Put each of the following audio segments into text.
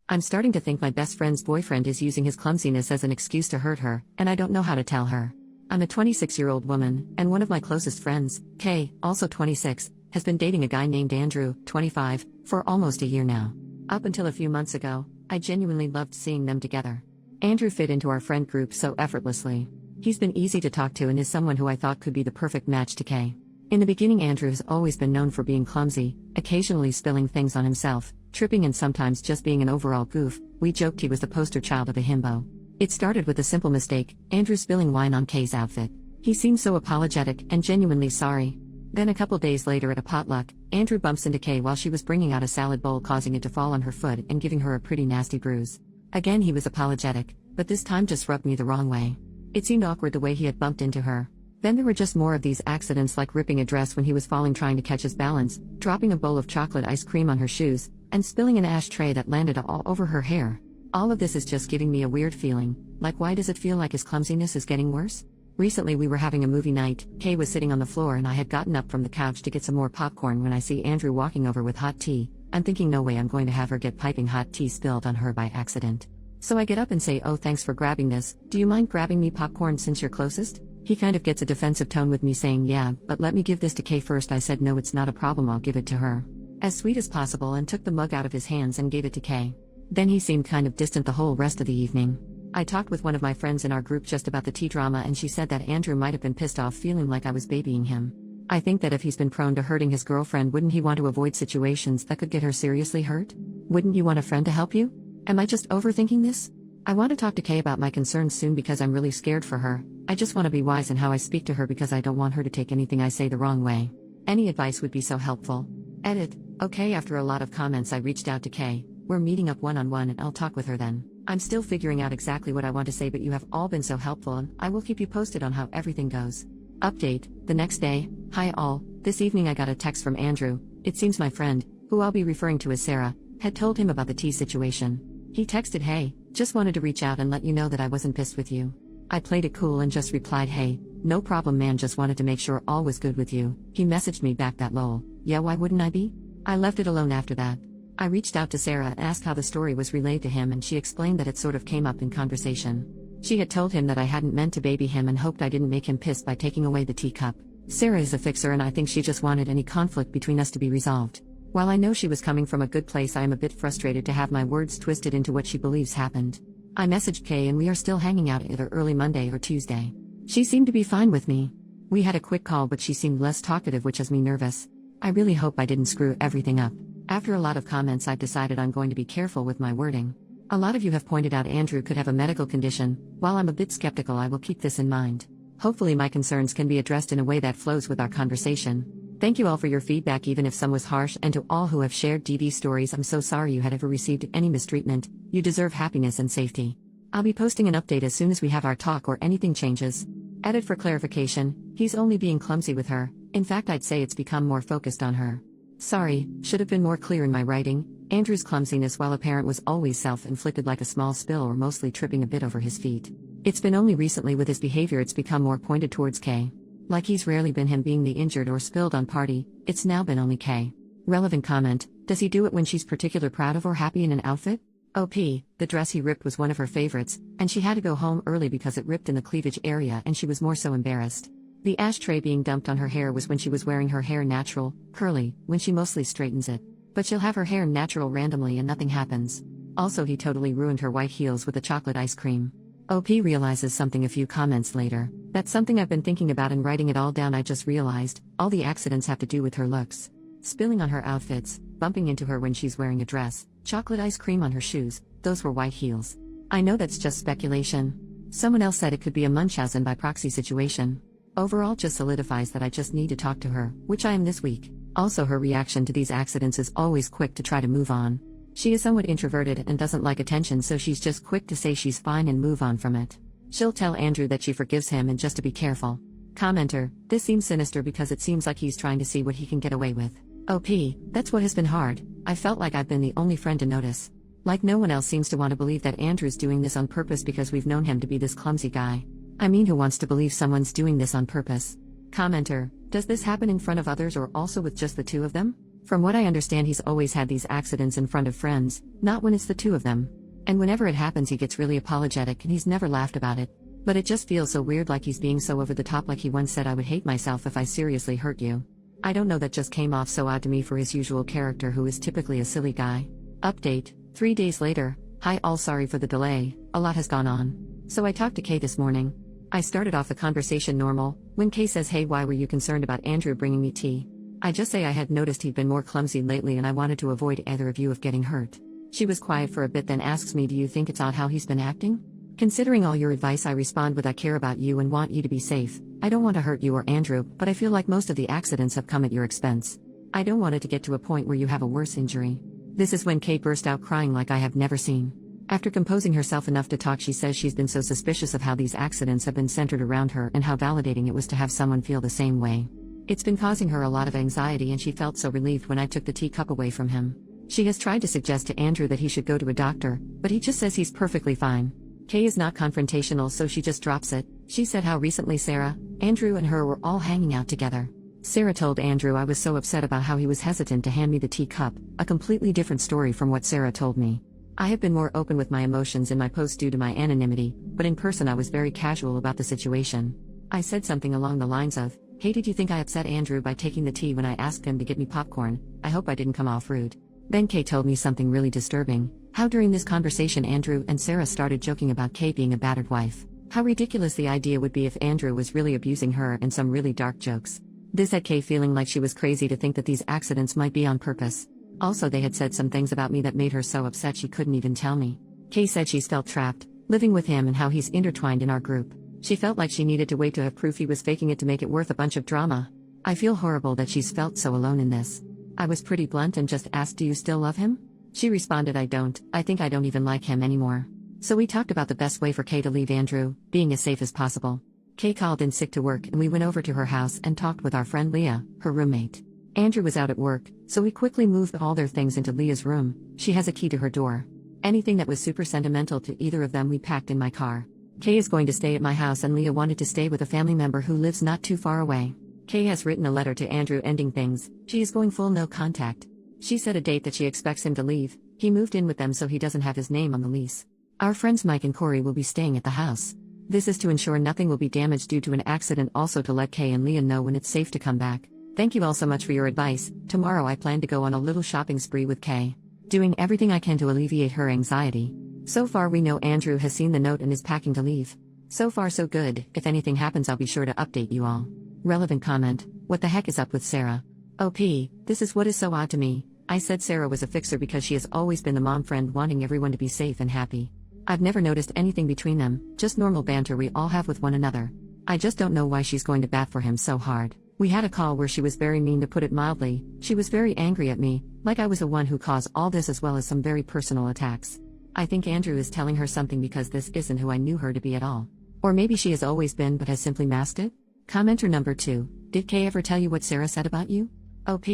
I'm starting to think my best friend's boyfriend is using his clumsiness as an excuse to hurt her, and I don't know how to tell her. I'm a 26-year-old woman, and one of my closest friends, Kay, also 26, has been dating a guy named Andrew, 25, for almost a year now. Up until a few months ago, I genuinely loved seeing them together. Andrew fit into our friend group so effortlessly. He's been easy to talk to and is someone who I thought could be the perfect match to Kay. In the beginning, Andrew has always been known for being clumsy, occasionally spilling things on himself, tripping and sometimes just being an overall goof. We joked he was the poster child of a himbo. It started with a simple mistake, Andrew spilling wine on Kay's outfit. He seemed so apologetic and genuinely sorry. Then a couple days later at a potluck, Andrew bumps into Kay while she was bringing out a salad bowl, causing it to fall on her foot and giving her a pretty nasty bruise. Again he was apologetic, but this time just rubbed me the wrong way. It seemed awkward the way he had bumped into her. Then there were just more of these accidents, like ripping a dress when he was falling trying to catch his balance, dropping a bowl of chocolate ice cream on her shoes, and spilling an ashtray that landed all over her hair. All of this is just giving me a weird feeling, like why does it feel like his clumsiness is getting worse? Recently we were having a movie night, Kay was sitting on the floor and I had gotten up from the couch to get some more popcorn when I see Andrew walking over with hot tea. I'm thinking no way I'm going to have her get piping hot tea spilled on her by accident. So I get up and say, "Oh, thanks for grabbing this, do you mind grabbing me popcorn since you're closest?" He kind of gets a defensive tone with me saying, "Yeah, but let me give this to Kay first." I said, "No, it's not a problem, I'll give it to her." As sweet as possible, and took the mug out of his hands and gave it to Kay. Then he seemed kind of distant the whole rest of the evening. I talked with one of my friends in our group just about the tea drama, and she said that Andrew might have been pissed off, feeling like I was babying him. I think that if he's been prone to hurting his girlfriend, wouldn't he want to avoid situations that could get her seriously hurt? Wouldn't you want a friend to help you? Am I just overthinking this? I want to talk to Kay about my concerns soon because I'm really scared for her. I just want to be wise in how I speak to her because I don't want her to take anything I say the wrong way. Any advice would be so helpful. Edit. Okay, after a lot of comments I reached out to Kay. We're meeting up one-on-one and I'll talk with her then. I'm still figuring out exactly what I want to say, but you have all been so helpful and I will keep you posted on how everything goes. Update. The next day. Hi all. This evening I got a text from Andrew. It seems my friend, who I'll be referring to as Sarah, had told him about the tea situation. He texted, "Hey, just wanted to reach out and let you know that I wasn't pissed with you." I played it cool and just replied, "Hey, no problem man, just wanted to make sure all was good with you." He messaged me back that lol. Yeah, why wouldn't I be? I left it alone after that. I reached out to Sarah and asked how the story was relayed to him, and she explained that it sort of came up in conversation. She had told him that I hadn't meant to baby him and hoped I didn't make him pissed by taking away the teacup. Sarah is a fixer and I think she just wanted any conflict between us to be resolved. While I know she was coming from a good place, I am a bit frustrated to have my words twisted into what she believes happened. I messaged Kay and we are still hanging out either early Monday or Tuesday. She seemed to be fine with me. We had a quick call, but she seemed less talkative, which has me nervous. I really hope I didn't screw everything up. After a lot of comments, I've decided I'm going to be careful with my wording. A lot of you have pointed out Andrew could have a medical condition. While I'm a bit skeptical, I will keep this in mind. Hopefully my concerns can be addressed in a way that flows with our conversation. Thank you all for your feedback, even if some was harsh, and to all who have shared DD stories, I'm so sorry you had ever received any mistreatment. You deserve happiness and safety. I'll be posting an update as soon as we have our talk or anything changes. Edit. For clarification, he's only being clumsy with her. In fact, I'd say it's become more focused on her. Sorry, should have been more clear in my writing. Andrew's clumsiness, while apparent, was always self-inflicted, like a small spill or mostly tripping a bit over his feet. It's been only recently with his behavior it's become more pointed towards Kay. Like he's rarely been him being the injured or spilled on party, it's now been only Kay. Relevant comment. Does he do it when she's particularly proud of or happy in an outfit? OP, the dress he ripped was one of her favorites, and she had to go home early because it ripped in the cleavage area and she was more so embarrassed. The ashtray being dumped on her hair was when she was wearing her hair natural, curly, when she mostly straightens it. But she'll have her hair natural randomly and nothing happens. Also, he totally ruined her white heels with the chocolate ice cream. OP realizes something a few comments later. That's something I've been thinking about, and writing it all down I just realized, all the accidents have to do with her looks. Spilling on her outfits, bumping into her when she's wearing a dress, chocolate ice cream on her shoes, those were white heels. I know that's just speculation. Someone else said it could be a Munchausen by proxy situation. Overall just solidifies that I just need to talk to her, which I am this week. Also, her reaction to these accidents is always quick to try to move on. She is somewhat introverted and doesn't like attention, so she's just quick to say she's fine and move on from it. She'll tell Andrew that she forgives him and just to be careful. Commenter, this seems sinister because it seems like he's trying to see what he can get away with. OP, that's what has been hard. I felt like I've been the only friend to notice. Like no one else seems to want to believe that Andrew's doing this on purpose because we've known him to be this clumsy guy. I mean, who wants to believe someone's doing this on purpose? Commenter, does this happen in front of others or also with just the two of them? From what I understand, he's always had these accidents in front of friends, not when it's the two of them. And whenever it happens, he gets really apologetic and he's never laughed about it. But it just feels so weird, like he's being so over the top, like he once said, "I would hate myself if I seriously hurt you." I don't know, that just came off so odd to me for his usual character, who is typically a silly guy. Update: 3 days later. Hi all, sorry for the delay, a lot has gone on. So I talked to Kay this morning. I started off the conversation normal, when Kay says, "Hey, why were you concerned about Andrew bringing me tea?" I just say I had noticed he'd been more clumsy lately and I wanted to avoid either of you of getting hurt. She was quiet for a bit, then asks me, "Do you think it's odd how he's been acting?" Considering all your advice, I respond with, "I care about you and want you to be safe. I don't want to hurt you or Andrew, but I feel like most of the accidents have come at your expense. I don't want it to get to a point where you have a worse injury." This is when Kay burst out crying like I have never seen. After composing herself enough to talk, she says she's been so suspicious of how these accidents have been centered around her and how validating it was to have someone feel the same way. It's been causing her a lot of anxiety, and she felt so relieved when I took the teacup away from him. She has tried to suggest to Andrew that he should go to a doctor, but he just says he's perfectly fine. Kay is not confrontational, so she just drops it. She said how recently Sarah, Andrew and her were all hanging out together. Sarah told Andrew I was so upset about how he was hesitant to hand me the teacup, a completely different story from what Sarah told me. I have been more open with my emotions in my post due to my anonymity, but in person I was very casual about the situation. I said something along the lines of, "Hey, did you think I upset Andrew by taking the tea when I asked him to get me popcorn? I hope I didn't come off rude." Then Kay told me something really disturbing, how during this conversation Andrew and Sarah started joking about Kay being a battered wife. How ridiculous the idea would be if Andrew was really abusing her, and some really dark jokes. This had Kay feeling like she was crazy to think that these accidents might be on purpose. Also, they had said some things about me that made her so upset she couldn't even tell me. Kay said she's felt trapped, living with him, and how he's intertwined in our group. She felt like she needed to wait to have proof he was faking it to make it worth a bunch of drama. I feel horrible that she's felt so alone in this. I was pretty blunt and just asked, "Do you still love him?" She responded, "I don't. I think I don't even like him anymore." So we talked about the best way for Kay to leave Andrew, being as safe as possible. Kay called in sick to work and we went over to her house and talked with our friend Leah, her roommate. Andrew was out at work, so we quickly moved all their things into Leah's room. She has a key to her door. Anything that was super sentimental to either of them we packed in my car. Kay is going to stay at my house and Leah wanted to stay with a family member who lives not too far away. Kay has written a letter to Andrew ending things. She is going full no contact. She set a date that she expects him to leave. He moved in with them so he doesn't have his name on the lease. Our friends Mike and Corey will be staying at the house. This is to ensure nothing will be damaged due to an accident, also to let Kay and Leah know when it's safe to come back. Thank you all so much for your advice. Tomorrow I plan to go on a little shopping spree with Kay, doing everything I can to alleviate her anxiety. So far we know Andrew has seen the note and is packing to leave. So far so good. If anything happens I'll be sure to update you all. Relevant comment: what the heck is up with Sarah? OP, this is what is so odd to me. I said Sarah was a fixer because she has always been the mom friend wanting everyone to be safe and happy. I've never noticed anything between them, just normal banter we all have with one another. I just don't know why she's going to bat for him so hard. We had a call where she was very mean, to put it mildly. She was very angry at me, like I was the one who caused all this, as well as some very personal attacks. I think Andrew is telling her something because this isn't who I knew her to be at all. Or maybe she has always been but has simply masked it? Commenter number 2. Did Kay ever tell you what Sarah said about you? OP,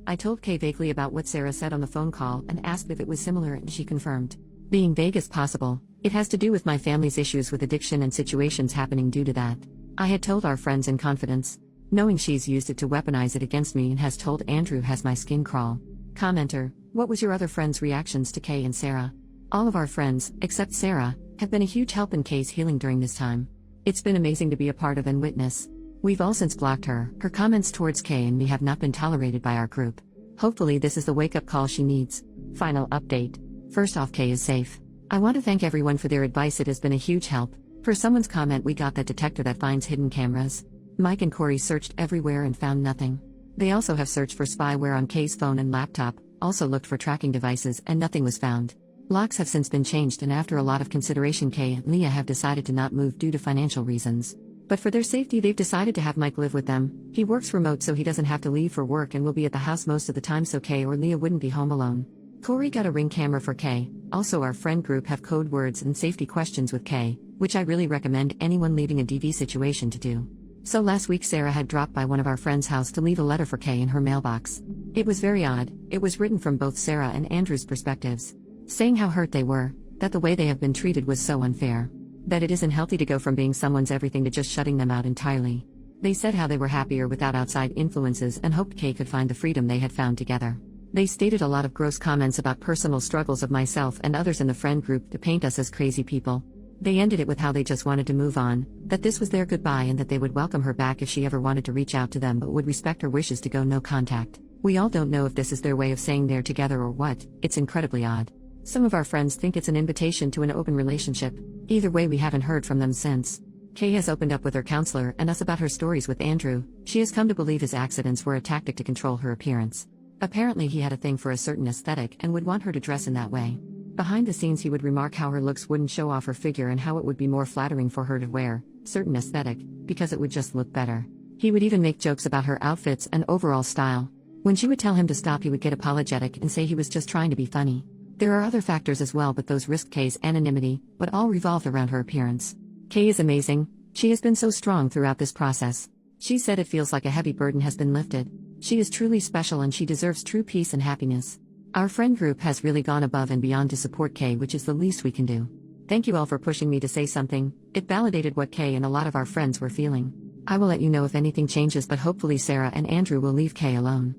I told Kay vaguely about what Sarah said on the phone call and asked if it was similar and she confirmed. Being vague as possible, it has to do with my family's issues with addiction and situations happening due to that. I had told our friends in confidence, knowing she's used it to weaponize it against me, and has told Andrew has my skin crawl. Commenter, what was your other friends' reactions to Kay and Sarah? All of our friends, except Sarah, have been a huge help in Kay's healing during this time. It's been amazing to be a part of and witness. We've all since blocked her. Her comments towards Kay and me have not been tolerated by our group. Hopefully this is the wake-up call she needs. Final update. First off, Kay is safe. I want to thank everyone for their advice, it has been a huge help. For someone's comment, we got that detector that finds hidden cameras. Mike and Corey searched everywhere and found nothing. They also have searched for spyware on Kay's phone and laptop, also looked for tracking devices, and nothing was found. Locks have since been changed, and after a lot of consideration Kay and Leah have decided to not move due to financial reasons. But for their safety they've decided to have Mike live with them. He works remote so he doesn't have to leave for work and will be at the house most of the time, so Kay or Leah wouldn't be home alone. Corey got a Ring camera for Kay. Also, our friend group have code words and safety questions with Kay, which I really recommend anyone leaving a DV situation to do. So last week Sarah had dropped by one of our friends' house to leave a letter for Kay in her mailbox. It was very odd. It was written from both Sarah and Andrew's perspectives, saying how hurt they were, that the way they have been treated was so unfair, that it isn't healthy to go from being someone's everything to just shutting them out entirely. They said how they were happier without outside influences and hoped Kay could find the freedom they had found together. They stated a lot of gross comments about personal struggles of myself and others in the friend group to paint us as crazy people. They ended it with how they just wanted to move on, that this was their goodbye and that they would welcome her back if she ever wanted to reach out to them but would respect her wishes to go no contact. We all don't know if this is their way of saying they're together or what. It's incredibly odd. Some of our friends think it's an invitation to an open relationship. Either way, we haven't heard from them since. Kay has opened up with her counselor and us about her stories with Andrew. She has come to believe his accidents were a tactic to control her appearance. Apparently he had a thing for a certain aesthetic and would want her to dress in that way. Behind the scenes he would remark how her looks wouldn't show off her figure and how it would be more flattering for her to wear certain aesthetic, because it would just look better. He would even make jokes about her outfits and overall style. When she would tell him to stop, he would get apologetic and say he was just trying to be funny. There are other factors as well, but those risked Kay's anonymity, but all revolved around her appearance. Kay is amazing. She has been so strong throughout this process. She said it feels like a heavy burden has been lifted. She is truly special and she deserves true peace and happiness. Our friend group has really gone above and beyond to support Kay, which is the least we can do. Thank you all for pushing me to say something. It validated what Kay and a lot of our friends were feeling. I will let you know if anything changes, but hopefully Sarah and Andrew will leave Kay alone.